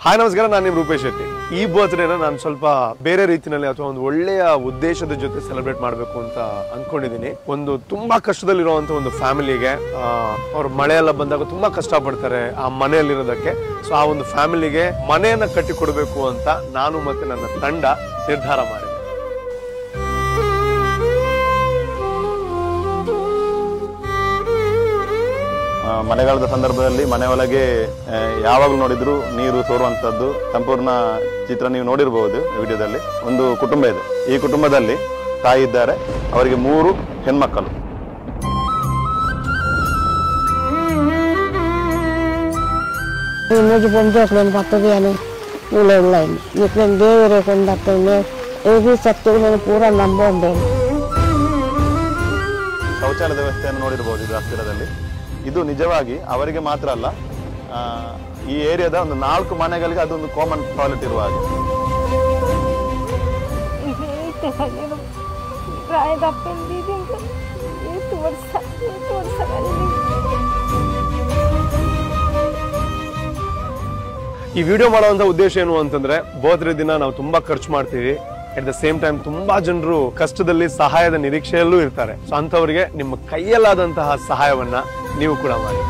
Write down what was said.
Hi ನಮಸ್ಕಾರ, ನಾನು ನಿಮ್ಮ ರೂಪೇಶ್ ಶೆಟ್ಟಿ. ಈ ಬರ್ತ್ಡೇನ ನಾನು ಸ್ವಲ್ಪ ಬೇರೆ ರೀತಿಯಲ್ಲಿ ಅಥವಾ ಒಂದು ಒಳ್ಳೆಯ ಉದ್ದೇಶದ ಜೊತೆ ಸೆಲೆಬ್ರೇಟ್ ಮಾಡಬೇಕು ಅಂತ ಅನ್ಕೊಂಡಿದ್ದೀನಿ. ಒಂದು ತುಂಬಾ ಕಷ್ಟದಲ್ಲಿರುವಂತ ಒಂದು ಫ್ಯಾಮಿಲಿಗೆ ಅವ್ರ ಮಳೆ ಎಲ್ಲ ಬಂದಾಗ ತುಂಬಾ ಕಷ್ಟ ಪಡ್ತಾರೆ ಆ ಮನೆಯಲ್ಲಿರೋದಕ್ಕೆ. ಸೊ ಆ ಒಂದು ಫ್ಯಾಮಿಲಿಗೆ ಮನೆಯನ್ನ ಕಟ್ಟಿ ಕೊಡಬೇಕು ಅಂತ ನಾನು ಮತ್ತೆ ನನ್ನ ತಂಡ ನಿರ್ಧಾರ ಮಾಡಿದೆ. ಮಳೆಗಾಲದ ಸಂದರ್ಭದಲ್ಲಿ ಮನೆ ಒಳಗೆ ಯಾವಾಗಲೂ ನೋಡಿದ್ರು ನೀರು ಸೋರುವಂಥದ್ದು ಸಂಪೂರ್ಣ ಚಿತ್ರ ನೀವು ನೋಡಿರಬಹುದು ವಿಡಿಯೋದಲ್ಲಿ. ಒಂದು ಕುಟುಂಬ ಇದೆ. ಈ ಕುಟುಂಬದಲ್ಲಿ ತಾಯಿ ಇದ್ದಾರೆ, ಅವರಿಗೆ 3 ಹೆಣ್ಮಕ್ಕಳು. ಶೌಚಾಲಯದ ವ್ಯವಸ್ಥೆಯನ್ನು ನೋಡಿರಬಹುದು ಇದು ಹತ್ತಿರದಲ್ಲಿ. ಇದು ನಿಜವಾಗಿ ಅವರಿಗೆ ಮಾತ್ರ ಅಲ್ಲ, ಈ ಏರಿಯಾದ ಒಂದು 4 ಮನೆಗಳಿಗೆ ಅದೊಂದು ಕಾಮನ್ ಟಾಯ್ಲೆಟ್ ಇರುವ ಹಾಗೆ. ಈ ವಿಡಿಯೋ ಮಾಡುವಂತ ಉದ್ದೇಶ ಏನು ಅಂತಂದ್ರೆ, ಬರ್ತ್ಡೇ ದಿನ ನಾವು ತುಂಬಾ ಖರ್ಚು ಮಾಡ್ತೀವಿ. ಅಟ್ ದ ಸೇಮ್ ಟೈಮ್ ತುಂಬಾ ಜನರು ಕಷ್ಟದಲ್ಲಿ ಸಹಾಯದ ನಿರೀಕ್ಷೆಯಲ್ಲೂ ಇರ್ತಾರೆ. ಸೊ ಅಂತವರಿಗೆ ನಿಮ್ಮ ಕೈಯಲ್ಲಾದಂತಹ ಸಹಾಯವನ್ನ ನೀವು ಕೂಡ ಮಾಡಿ.